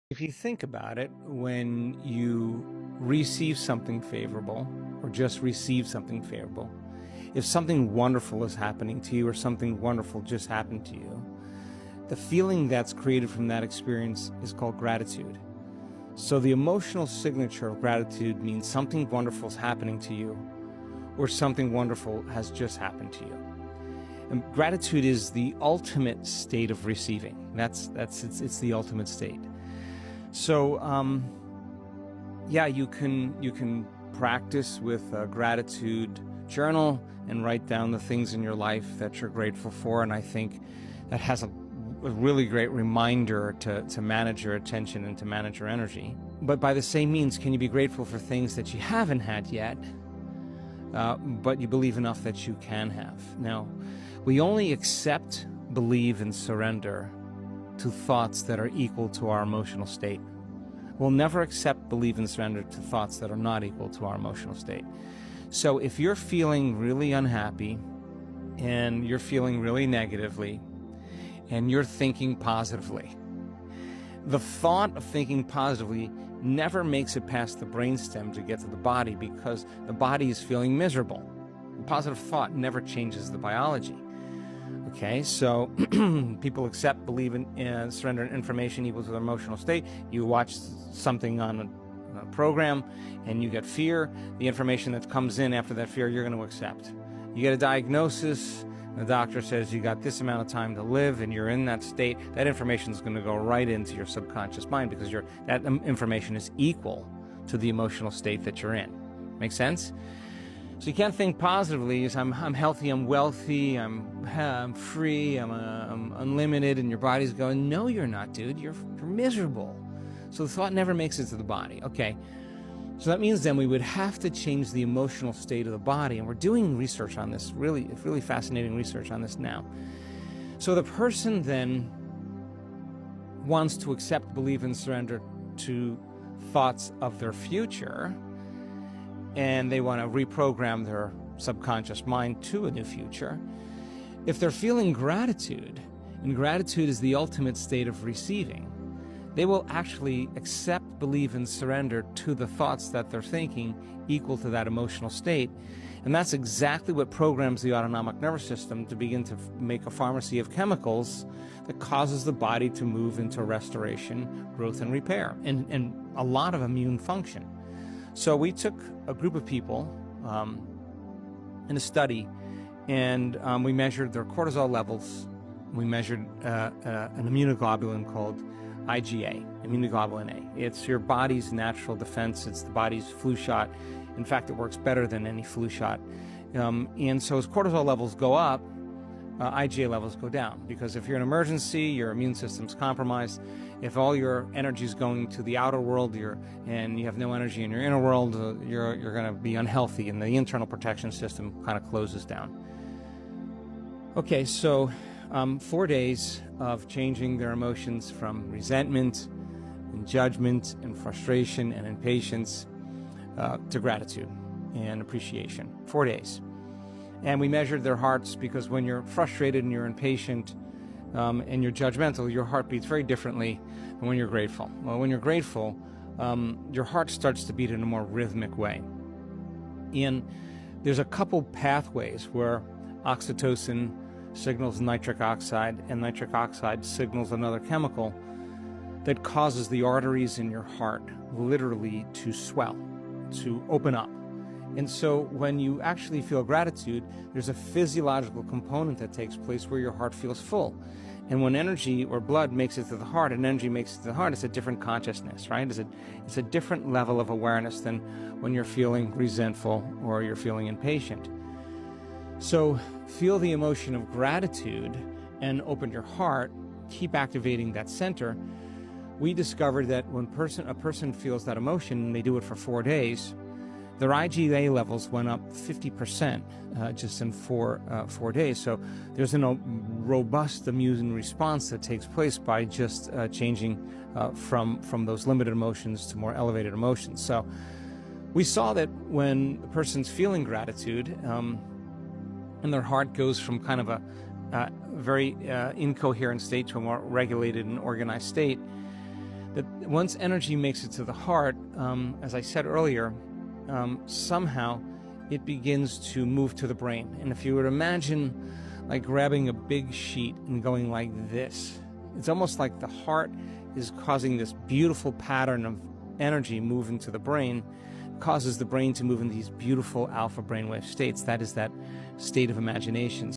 If you think about it, when you receive something favorable or just receive something favorable, if something wonderful is happening to you or something wonderful just happened to you, the feeling that's created from that experience is called gratitude. So the emotional signature of gratitude means something wonderful is happening to you or something wonderful has just happened to you. And gratitude is the ultimate state of receiving. It's the ultimate state. So, yeah, you can practice with a gratitude journal and write down the things in your life that you're grateful for. And I think that has a really great reminder to manage your attention and to manage your energy. But by the same means, can you be grateful for things that you haven't had yet, but you believe enough that you can have? Now, we only accept, believe, and surrender to thoughts that are equal to our emotional state. We'll never accept, believe, and surrender to thoughts that are not equal to our emotional state. So if you're feeling really unhappy and you're feeling really negatively and you're thinking positively, the thought of thinking positively never makes it past the brainstem to get to the body because the body is feeling miserable. A positive thought never changes the biology. Okay, so people accept, believe, and surrender information equal to their emotional state. You watch something on a program and you get fear. The information that comes in after that fear, you're going to accept. You get a diagnosis, the doctor says you got this amount of time to live and you're in that state. That information is going to go right into your subconscious mind because that information is equal to the emotional state that you're in. Make sense? So you can't think positively as I'm healthy, I'm wealthy, I'm free, I'm unlimited, and your body's going, no, you're not, dude. You're miserable. So the thought never makes it to the body. Okay. So that means then we would have to change the emotional state of the body, and we're doing research on this, really fascinating research on this now. So the person then wants to accept, believe, and surrender to thoughts of their future, and they want to reprogram their subconscious mind to a new future. If they're feeling gratitude, and gratitude is the ultimate state of receiving, they will actually accept, believe, and surrender to the thoughts that they're thinking equal to that emotional state. And that's exactly what programs the autonomic nervous system to begin to make a pharmacy of chemicals that causes the body to move into restoration, growth, and repair, and a lot of immune function. So we took a group of people in a study, and we measured their cortisol levels. We measured an immunoglobulin called IgA, immunoglobulin A. It's your body's natural defense. It's the body's flu shot. In fact, it works better than any flu shot. And so as cortisol levels go up, IgA levels go down, because if you're in an emergency, your immune system's compromised. If all your energy is going to the outer world and you have no energy in your inner world, you're going to be unhealthy, and the internal protection system kind of closes down. Okay, so 4 days of changing their emotions from resentment and judgment and frustration and impatience to gratitude and appreciation. 4 days. And we measured their hearts, because when you're frustrated and you're impatient and you're judgmental, your heart beats very differently than when you're grateful. Well, when you're grateful, your heart starts to beat in a more rhythmic way. And there's a couple pathways where oxytocin signals nitric oxide, and nitric oxide signals another chemical that causes the arteries in your heart literally to swell, to open up. And so when you actually feel gratitude, there's a physiological component that takes place where your heart feels full. And when energy or blood makes it to the heart and energy makes it to the heart, it's a different consciousness, right? It's a different level of awareness than when you're feeling resentful or you're feeling impatient. So feel the emotion of gratitude and open your heart, keep activating that center. We discovered that when a person feels that emotion and they do it for 4 days, their IgA levels went up 50% just in 4 days. So there's a robust immune response that takes place by just changing from those limited emotions to more elevated emotions. So we saw that when a person's feeling gratitude and their heart goes from kind of a very incoherent state to a more regulated and organized state, that once energy makes it to the heart, as I said earlier, somehow it begins to move to the brain. And if you would imagine like grabbing a big sheet and going like this, it's almost like the heart is causing this beautiful pattern of energy moving to the brain, causes the brain to move in these beautiful alpha brainwave states. That is that state of imagination.